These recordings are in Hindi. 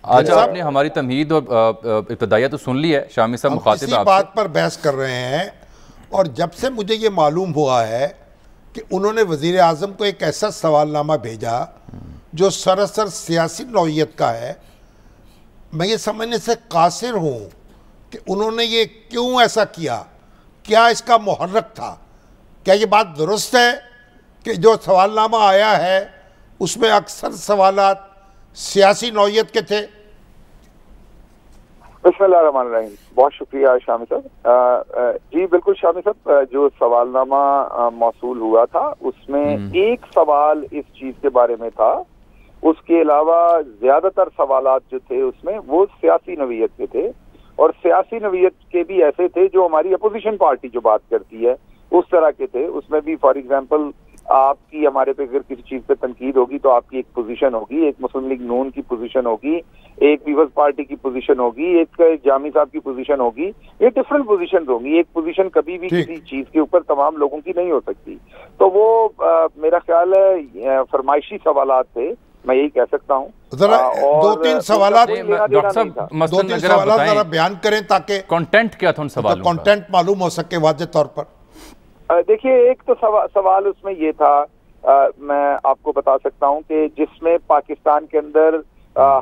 आज आपने हमारी तमहीद और इब्तदाइया तो सुन ली है, शामी साहब मुखातिब इसी बात पर बहस कर रहे हैं। और जब से मुझे ये मालूम हुआ है कि उन्होंने वज़ीर आज़म को एक ऐसा सवालनामा भेजा जो सरासर सियासी नौइयत का है, मैं ये समझने से कासिर हूँ कि उन्होंने ये क्यों ऐसा किया, क्या इसका मुहर्रक था। क्या ये बात दुरुस्त है कि जो सवालनामा आया है उसमें अक्सर सवालात सियासी नौइयत के थे? बिस्मिल्लाहिर्रहमानिर्रहीम, बहुत शुक्रिया शामी साहब। जी बिल्कुल शामी साहब, जो सवालनामा मौसूल हुआ था उसमें एक सवाल इस चीज के बारे में था, उसके अलावा ज्यादातर सवालात जो थे उसमें वो सियासी नवीयत के थे, और सियासी नवीयत के भी ऐसे थे जो हमारी अपोजिशन पार्टी जो बात करती है उस तरह के थे। उसमें भी फॉर एग्जांपल आपकी हमारे पे अगर किसी चीज पे तनकीद होगी तो आपकी एक पोजीशन होगी, एक मुस्लिम लीग नून की पोजीशन होगी, एक पीपल्स पार्टी की पोजीशन होगी, एक जामी साहब की पोजीशन होगी। ये डिफरेंट पोजीशन होंगी। एक पोजीशन कभी भी किसी चीज के ऊपर तमाम लोगों की नहीं हो सकती। तो वो मेरा ख्याल है फरमाइशी सवालात थे, मैं यही कह सकता हूँ। जरा दो तीन सवालात जरा बयान करें ताकि कंटेंट क्या था उन सवालों का, कंटेंट मालूम हो सके वाज़ेह तौर पर। देखिए, एक तो सवाल उसमें ये था, मैं आपको बता सकता हूँ कि जिसमें पाकिस्तान के अंदर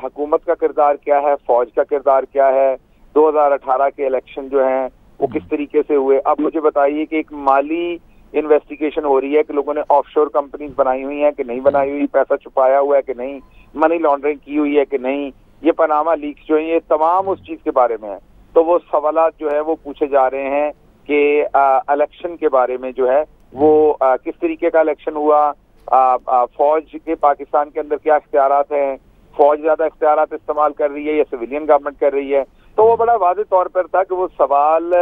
हुकूमत का किरदार क्या है, फौज का किरदार क्या है, 2018 के इलेक्शन जो हैं वो किस तरीके से हुए। अब मुझे बताइए कि एक माली इन्वेस्टिगेशन हो रही है कि लोगों ने ऑफशोर कंपनीज बनाई हुई हैं कि नहीं बनाई हुई, पैसा छुपाया हुआ है कि नहीं, मनी लॉन्ड्रिंग की हुई है कि नहीं, ये पनामा लीक्स जो है ये तमाम उस चीज के बारे में है। तो वो सवालात जो है वो पूछे जा रहे हैं कि इलेक्शन के बारे में जो है वो किस तरीके का इलेक्शन हुआ, फौज के पाकिस्तान के अंदर क्या इख्तियारात हैं, फौज ज्यादा इख्तियारात इस्तेमाल कर रही है या सिविलियन गवर्नमेंट कर रही है। तो वो बड़ा वाज़ेह तौर पर था कि वो सवाल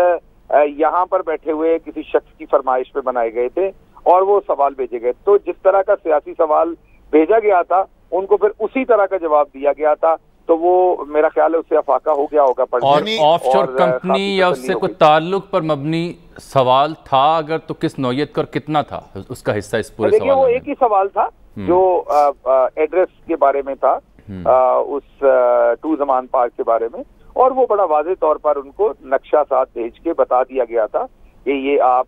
यहाँ पर बैठे हुए किसी शख्स की फरमाइश पे बनाए गए थे और वो सवाल भेजे गए। तो जिस तरह का सियासी सवाल भेजा गया था उनको फिर उसी तरह का जवाब दिया गया था। तो वो मेरा ख्याल है उससे अफाका हो गया होगा। और ऑफशोर कंपनी या उससे कोई ताल्लुक पर मबनी सवाल था अगर, तो किस नौयत का और कितना था उसका हिस्सा इस पूरे सवाल में? वो एक ही सवाल था जो एड्रेस के बारे में था, उस टू जमान पार्क के बारे में, और वो बड़ा वाज़ेह तौर पर उनको नक्शा साथ भेज के बता दिया गया था कि ये आप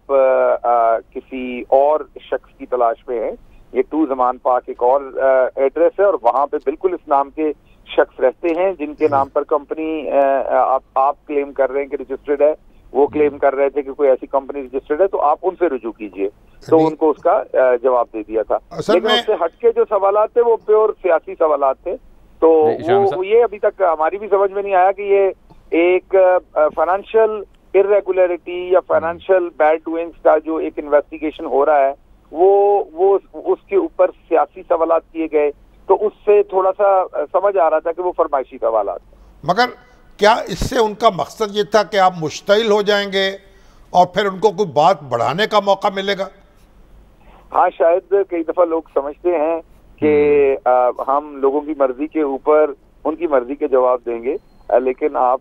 किसी और शख्स की तलाश में हैं, ये टू जमान पार्क एक और एड्रेस है और वहां पे बिल्कुल इस नाम के शख्स रहते हैं जिनके नाम पर कंपनी आप क्लेम कर रहे हैं कि रजिस्टर्ड है, वो क्लेम कर रहे थे कि कोई ऐसी कंपनी रजिस्टर्ड है, तो आप उनसे रुजू कीजिए। तो उनको उसका जवाब दे दिया था। लेकिन उससे हटके जो सवालात थे वो प्योर सियासी सवालात थे। तो वो ये अभी तक हमारी भी समझ में नहीं आया कि ये एक फाइनेंशियल इरेगुलरिटी या फाइनेंशियल बैड डूइंग्स का जो एक इन्वेस्टिगेशन हो रहा है वो उसके ऊपर सियासी सवालात किए गए, तो उससे थोड़ा सा समझ आ रहा था कि वो फरमाइशी सवालात। मगर क्या इससे उनका मकसद ये था कि आप मुश्तइल हो जाएंगे और फिर उनको कोई बात बढ़ाने का मौका मिलेगा? हाँ, शायद कई दफा लोग समझते हैं कि हम लोगों की मर्जी के ऊपर उनकी मर्जी के जवाब देंगे, लेकिन आप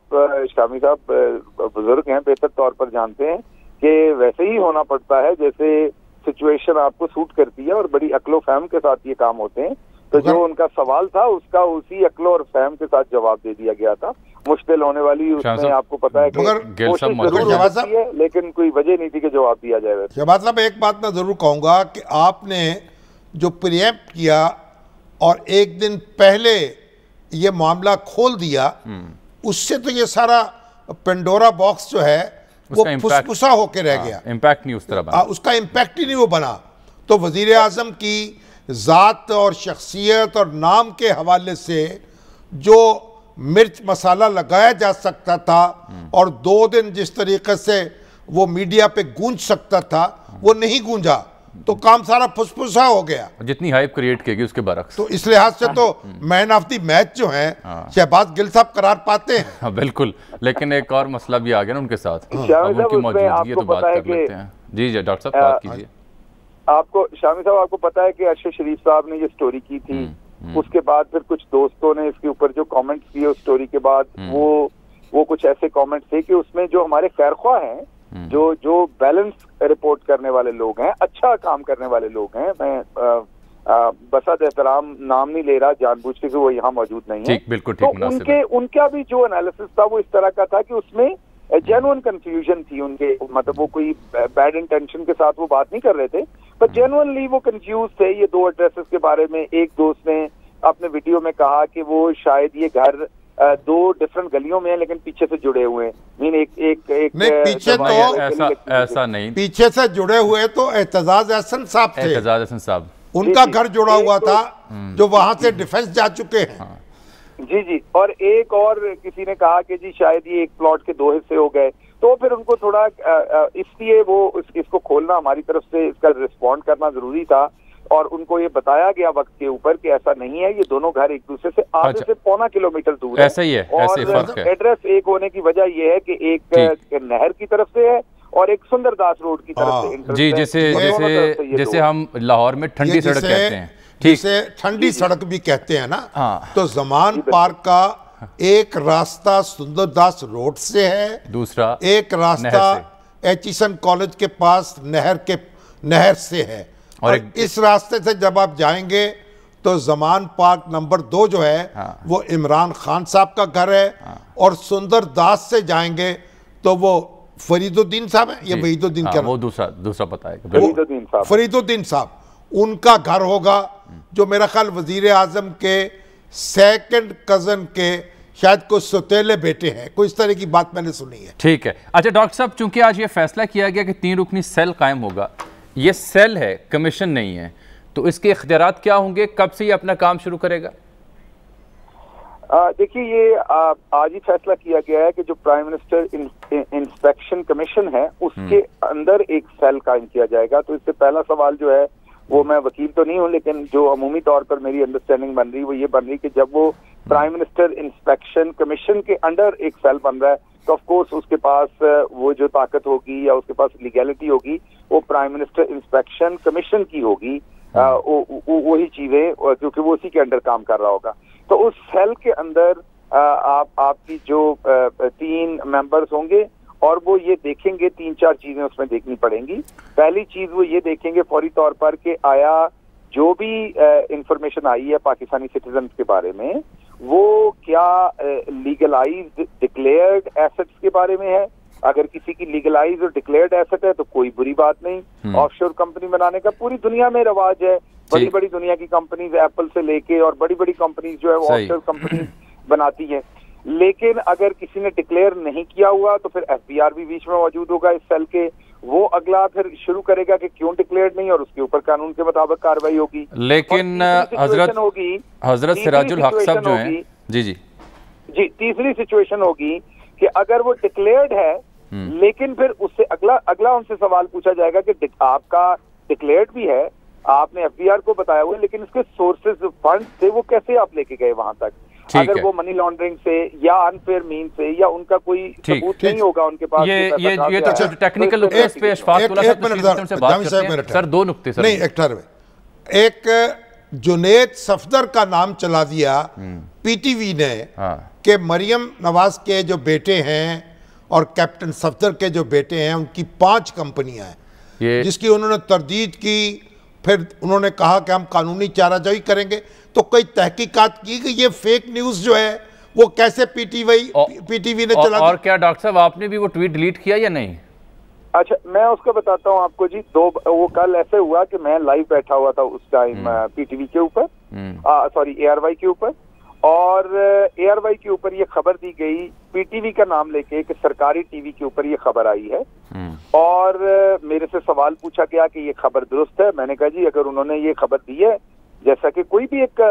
शामी साहब बुजुर्ग हैं, बेहतर तौर पर जानते हैं कि वैसे ही होना पड़ता है जैसे सिचुएशन आपको सूट करती है, और बड़ी अक्लो फहम के साथ ये काम होते हैं। तो जो उनका सवाल था उसका उसी अक्लो और फहम के साथ जवाब दे दिया गया था। मुश्किल होने वाली उसमें आपको पता है कि कोशिश जरूर होती है, लेकिन कोई वजह नहीं थी कि जवाब दिया जाए। शहबाज साहब, एक बात मैं जरूर कहूँगा कि आपने जो प्रीएम्प्ट किया और एक दिन पहले ये मामला खोल दिया, उससे तो ये सारा पेंडोरा बॉक्स जो है वो फुसफुसा होके रह गया। इम्पैक्ट नहीं उस तरह बना, उसका इम्पैक्ट ही नहीं वो बना। तो वजीर आज़म की ज़ात और शख्सियत और नाम के हवाले से जो मिर्च मसाला लगाया जा सकता था और 2 दिन जिस तरीके से वो मीडिया पे गूंज सकता था वो नहीं गूंजा, तो काम सारा फुसफुसा हो गया। जितनी हाइप क्रिएट की उसके बरक्स। तो इस लिहाज से तो मैन ऑफ द मैच जो है शहबाज गिल साहब करार पाते हैं। हाँ बिल्कुल, लेकिन एक और मसला भी आ गया ना उनके साथ, उनकी मौजूदगी है तो बात कर लेते हैं। जी जी डॉक्टर साहब बात कीजिए। आपको शामी साहब आपको पता है कि अरशद शरीफ साहब ने ये स्टोरी की थी, उसके बाद फिर कुछ दोस्तों ने इसके ऊपर जो कमेंट्स किए उस स्टोरी के बाद, वो कुछ ऐसे कमेंट्स थे कि उसमें जो हमारे खैरख्वाह हैं, जो बैलेंस रिपोर्ट करने वाले लोग हैं, अच्छा काम करने वाले लोग हैं, मैं बसद एहतराम नाम नहीं ले रहा जानबूझ के, वो यहाँ मौजूद नहीं है। ठीक, बिल्कुल ठीक, तो उनका भी जो एनालिसिस था वो इस तरह का था कि उसमें जेन्युइन कंफ्यूजन थी उनके, मतलब वो कोई बैड इंटेंशन के साथ वो बात नहीं कर रहे थे, पर जेन्युइनली वो कंफ्यूज थे ये दो एड्रेसेस के बारे में। एक दोस्त ने अपने वीडियो में कहा कि वो शायद ये घर दो डिफरेंट गलियों में है लेकिन पीछे से जुड़े हुए हैं। मीन एक नहीं, पीछे तो ऐसा नहीं, पीछे से जुड़े हुए तो एहतजाज एहसन साहब थे, एहतजाज एहसन साहब, उनका घर जुड़ा हुआ था जो वहां से डिफेंस जा चुके हैं। जी जी, और एक और किसी ने कहा कि जी शायद ये एक प्लॉट के दो हिस्से हो गए, तो फिर उनको थोड़ा इसलिए वो इसको खोलना हमारी तरफ से इसका रिस्पॉन्ड करना जरूरी था, और उनको ये बताया गया वक्त के ऊपर कि ऐसा नहीं है, ये दोनों घर एक दूसरे से आधे से पौना किलोमीटर दूर है। ऐसा ही है, ऐसे फर्क है। एड्रेस एक होने की वजह ये है कि एक नहर की तरफ से है और एक सुंदरदास रोड की तरफ से। जी, जैसे हम लाहौर में ठंडी सड़क कहते हैं, जिसे ठंडी सड़क भी कहते हैं ना, तो जमान पार्क का एक रास्ता सुंदरदास रोड से है, दूसरा एक रास्ता एचिसन कॉलेज के पास नहर से है। और इस रास्ते से जब आप जाएंगे तो जमान पार्क नंबर 2 जो है वो इमरान खान साहब का घर है, और सुंदरदास से जाएंगे तो वो फरीदुद्दीन साहब है, ये वहीदुद्दीन का वो दूसरा पता है, फरीदुद्दीन साहब उनका घर होगा, जो मेरा ख्याल वजीर आजम के सेकंड कजन के शायद कुछ सौतेले बेटे हैं, कोई इस तरह की बात मैंने सुनी है। ठीक है। अच्छा डॉक्टर साहब, चूंकि आज ये फैसला किया गया कि 3 रुकनी सेल कायम होगा, ये सेल है, कमीशन नहीं है, तो इसके इख्तियारात क्या होंगे, कब से ये अपना काम शुरू करेगा? देखिए, ये आज ही फैसला किया गया है कि जो प्राइम मिनिस्टर इंस्पेक्शन कमीशन है उसके अंदर एक सेल कायम किया जाएगा। तो इससे पहला सवाल जो है वो, मैं वकील तो नहीं हूँ लेकिन जो अमूमी तौर पर मेरी अंडरस्टैंडिंग बन रही वो ये बन रही कि जब वो प्राइम मिनिस्टर इंस्पेक्शन कमीशन के अंडर एक सेल बन रहा है तो ऑफ कोर्स उसके पास वो जो ताकत होगी या उसके पास लीगैलिटी होगी वो प्राइम मिनिस्टर इंस्पेक्शन कमीशन की होगी, वही चीजें, क्योंकि वो उसी के अंडर काम कर रहा होगा। तो उस सेल के अंदर आपकी जो 3 मेंबर्स होंगे और वो ये देखेंगे, 3-4 चीजें उसमें देखनी पड़ेंगी। पहली चीज वो ये देखेंगे फौरी तौर पर कि आया जो भी इंफॉर्मेशन आई है पाकिस्तानी सिटीजन के बारे में वो क्या लीगलाइज्ड डिक्लेयर्ड एसेट्स के बारे में है। अगर किसी की लीगलाइज और डिक्लेयर्ड एसेट है तो कोई बुरी बात नहीं। ऑफशोर कंपनी बनाने का पूरी दुनिया में रवाज है, बड़ी बड़ी दुनिया की कंपनीज एप्पल से लेके और बड़ी बड़ी कंपनीज जो है वो ऑफशोर कंपनी बनाती हैं। लेकिन अगर किसी ने डिक्लेयर नहीं किया हुआ तो फिर एफबीआर भी बीच में मौजूद होगा इस सेल के, वो अगला फिर शुरू करेगा कि क्यों डिक्लेयर नहीं, और उसके ऊपर कानून के मुताबिक कार्रवाई होगी। लेकिन हजरत सिराजुल हक साहब जो हैं, जी तीसरी सिचुएशन होगी कि अगर वो डिक्लेयर्ड है लेकिन फिर उससे अगला उनसे सवाल पूछा जाएगा कि आपका डिक्लेयर्ड भी है, आपने एफबीआर को बताया हुआ है, लेकिन इसके सोर्सेज फंड थे वो कैसे आप लेके गए वहां तक? अगर वो मनी लॉन्ड्रिंग से या अनफेयर मीन से या उनका कोई सबूत नहीं होगा उनके पास, ये तो टेक्निकल पे सर 2 नुक्ते सर। नहीं, एक जुनेद सफदर का नाम चला दिया पीटीवी ने कि मरियम नवाज के जो बेटे हैं और कैप्टन सफदर के जो बेटे हैं उनकी 5 कंपनियां हैं, जिसकी उन्होंने तरदीद की। फिर उन्होंने कहा कि हम कानूनी चाराजोई करेंगे। तो कोई तहकीकात की कि ये फेक न्यूज़ जो है वो कैसे पीटीवी ने चला। और क्या डॉक्टर साहब आपने भी वो ट्वीट डिलीट किया या नहीं? अच्छा, मैं उसको बताता हूँ आपको जी। वो कल ऐसे हुआ कि मैं लाइव बैठा हुआ था उस टाइम पीटीवी के ऊपर, सॉरी ARY के ऊपर, और ARY के ऊपर ये खबर दी गई पीटीवी का नाम लेके कि सरकारी टीवी के ऊपर ये खबर आई है, और मेरे से सवाल पूछा गया कि ये खबर दुरुस्त है। मैंने कहा जी अगर उन्होंने ये खबर दी है, जैसा कि कोई भी एक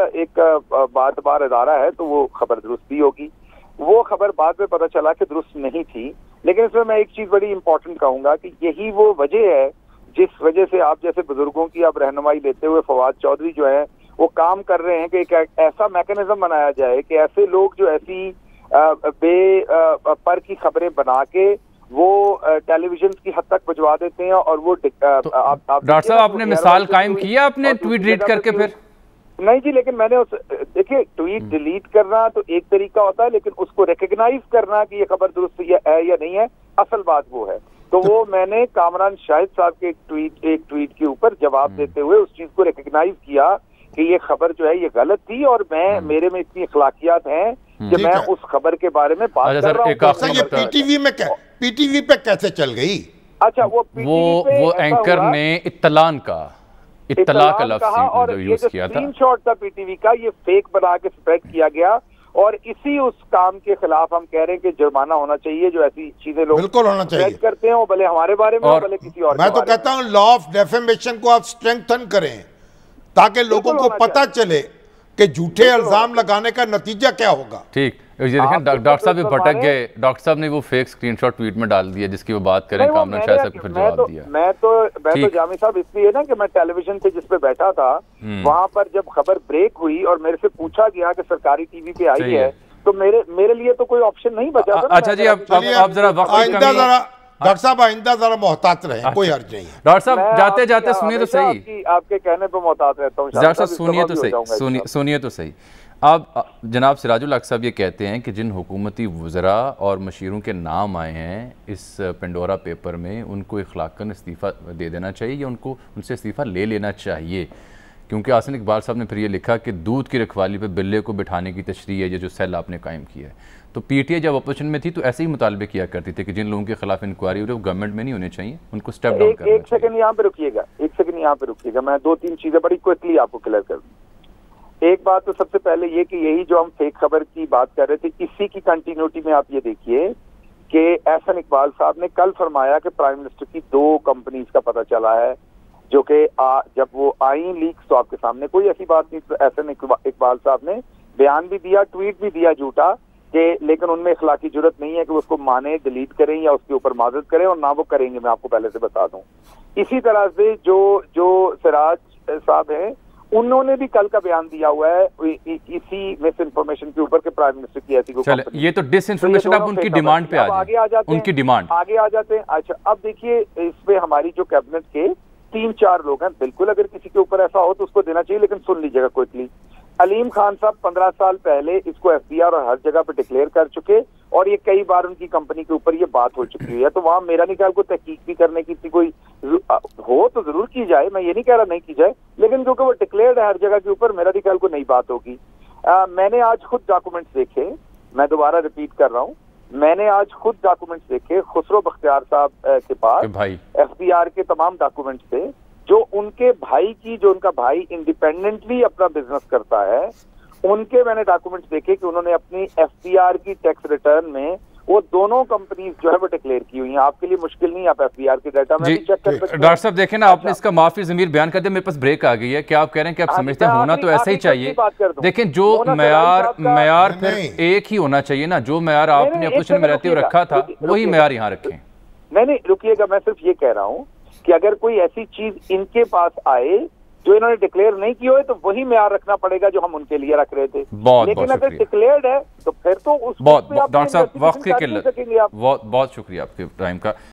बार अदारा है, तो वो खबर दुरुस्त भी होगी। वो खबर बाद में पता चला कि दुरुस्त नहीं थी। लेकिन इसमें मैं एक चीज बड़ी इंपॉर्टेंट कहूंगा कि यही वो वजह है जिस वजह से आप जैसे बुजुर्गों की आप रहनुमाई लेते हुए फवाद चौधरी जो है वो काम कर रहे हैं कि एक ऐसा मैकेनिज्म बनाया जाए कि ऐसे लोग जो ऐसी पर की खबरें बना के वो टेलीविजन की हद तक भिजवा देते हैं, और वो डॉक्टर साहब आपने मिसाल कायम किया अपने ट्वीट डिलीट करके? फिर नहीं जी, लेकिन मैंने देखिए ट्वीट डिलीट करना तो एक तरीका होता है, लेकिन उसको रिकग्नाइज करना कि ये खबर दुरुस्त है या नहीं है, असल बात वो है। तो वो मैंने कामरान शाहिद साहब के एक ट्वीट के ऊपर जवाब देते हुए उस चीज को रिकग्नाइज किया कि ये खबर जो है ये गलत थी और मैं मेरे में इतनी अखलाकियात हैं कि मैं उस खबर के बारे में बात कर रहा हूँ। ये पीटीवी पे कैसे चल गई? अच्छा, वो एंकर ने इत्तला का लफ्ज़ यूज किया था। स्क्रीनशॉट था पीटीवी का, ये फेक बना के स्प्रेड किया गया और इसी उस काम के खिलाफ हम कह रहे हैं कि जुर्माना होना चाहिए। जो ऐसी चीजें लोग बिल्कुल होना चाहिए करते हैं, वो भले हमारे बारे में हो भले किसी और। मैं तो कहता हूं लॉ ऑफ डेफेमेशन को आप स्ट्रेंथन करें ताकि लोगों को पता चले कि झूठे इल्जाम लगाने का नतीजा क्या होगा। ठीक, ये देखें डॉक्टर साहब भी भटक गए। डॉक्टर साहब ने वो फेक स्क्रीनशॉट ट्वीट में डाल दिया जिसकी वो बात करें, कामरान शाह साहब को फिर जवाब दिया। मैं तो जामी साहब इसलिए ना कि मैं टेलीविजन पे जिस पे बैठा था वहां पर जब खबर ब्रेक हुई और मेरे से पूछा गया कि सरकारी टीवी पे आई है, तो मेरे लिए तो कोई ऑप्शन नहीं बचा। अच्छा जी, अब जरा वक्त डॉक्टर साहब आइंदा जरा मोहतात रहें, कोई अर्ज नहीं है। डॉक्टर साहब जाते जाते सुनिए तो सही, आपके कहने पे मोहतात रहता हूँ। डॉक्टर साहब सुनिए तो सही। अब जनाब सिराजुल हक साहब ये कहते हैं कि जिन हुकूमती वज़रा और मशीरों के नाम आए हैं इस पेंडोरा पेपर में, उनको इखलाकन इस्तीफ़ा दे देना चाहिए या उनसे इस्तीफ़ा ले लेना चाहिए, क्योंकि आसन इकबाल साहब ने फिर ये लिखा कि दूध की रखवाली पे बिल्ले को बिठाने की तशरीह है ये जो सेल आपने कायम किया है। तो पीटीआई जब अपोजिशन में थी तो ऐसे ही मुतालबे किया करती थी कि जिन लोगों के खिलाफ इंक्वायरी हो रही है वो गवर्नमेंट में नहीं होने चाहिए, उनको स्टेप डाउन करना चाहिए। एक सेकंड यहाँ पे रुकिएगा, मैं 2-3 चीजें बड़ी क्विकली आपको क्लियर कर दूं। एक बात तो सबसे पहले ये कि यही जो हम फेक खबर की बात कर रहे थे, इसी की कंटिन्यूटी में आप ये देखिए कि एहसन इकबाल साहब ने कल फरमाया कि प्राइम मिनिस्टर की 2 कंपनीज का पता चला है जो कि जब वो आई लीक्स तो आपके सामने कोई ऐसी बात नहीं। तो एहसन इकबाल साहब ने बयान भी दिया, ट्वीट भी दिया झूठा कि लेकिन उनमें इखलाकी जुर्रत नहीं है कि वो उसको माने, डिलीट करें या उसके ऊपर माजरत करें, और ना वो करेंगे, मैं आपको पहले से बता दूं। इसी तरह से जो सिराज साहब हैं उन्होंने भी कल का बयान दिया हुआ है इसी मिस इन्फॉर्मेशन के ऊपर के प्राइम मिनिस्टर की ऐसी कोई ये तो डिस इन्फॉर्मेशन। अब उनकी डिमांड पे आगे आ जाते हैं, आगे आ जाते हैं। अच्छा, अब देखिए इसमें हमारी जो कैबिनेट के 3-4 लोग हैं, बिल्कुल अगर किसी के ऊपर ऐसा हो तो उसको देना चाहिए, लेकिन सुन लीजिएगा क्विकली। अलीम खान साहब 15 साल पहले इसको एफबीआर और हर जगह पे डिक्लेयर कर चुके और ये कई बार उनकी कंपनी के ऊपर ये बात हो चुकी हुई है, तो वहां मेरा नहीं ख्याल को तहकीक भी करने की कोई हो तो जरूर की जाए, मैं ये नहीं कह रहा नहीं की जाए, लेकिन क्योंकि वो डिक्लेयर्ड है हर जगह के ऊपर, मेरा नहीं ख्याल को नई बात होगी। मैंने आज खुद डॉक्यूमेंट्स देखे, मैं दोबारा रिपीट कर रहा हूँ, मैंने आज खुद डॉक्यूमेंट्स देखे खुसरो बख्तियार साहब के पास एफबीआर के तमाम डॉक्यूमेंट्स थे, जो उनके भाई की, जो उनका भाई इंडिपेंडेंटली अपना बिजनेस करता है, उनके मैंने डॉक्यूमेंट्स देखे कि उन्होंने अपनी एफबीआर की टैक्स रिटर्न में वो दोनों कंपनीज जो है वो डिक्लेयर की हुई हैं। आपके लिए मुश्किल नहीं, आप एफबीआर के डाटा में भी चेक कर सकते हैं। डॉक्टर साहब देखें ना, आपने इसका माफी ज़मीर बयान कर दिया, मेरे पास ब्रेक आ गई है। क्या आप कह रहे हैं कि आप समझते हैं होना तो ऐसा ही चाहिए? देखें, जो मयार फिर एक ही होना चाहिए ना, जो मयार आपने अपोजिशन में रहते हुए रखा था वही मयार यहाँ रखें। नहीं रुकिएगा, मैं सिर्फ ये कह रहा हूँ कि अगर कोई ऐसी चीज इनके पास आए जो इन्होंने डिक्लेयर नहीं की हो तो वही म्यार रखना पड़ेगा जो हम उनके लिए रख रहे थे। लेकिन अगर डिक्लेयर्ड है तो फिर तो उस डॉक्टर साहब वक्त की किल्लत, बहुत शुक्रिया आपके टाइम का।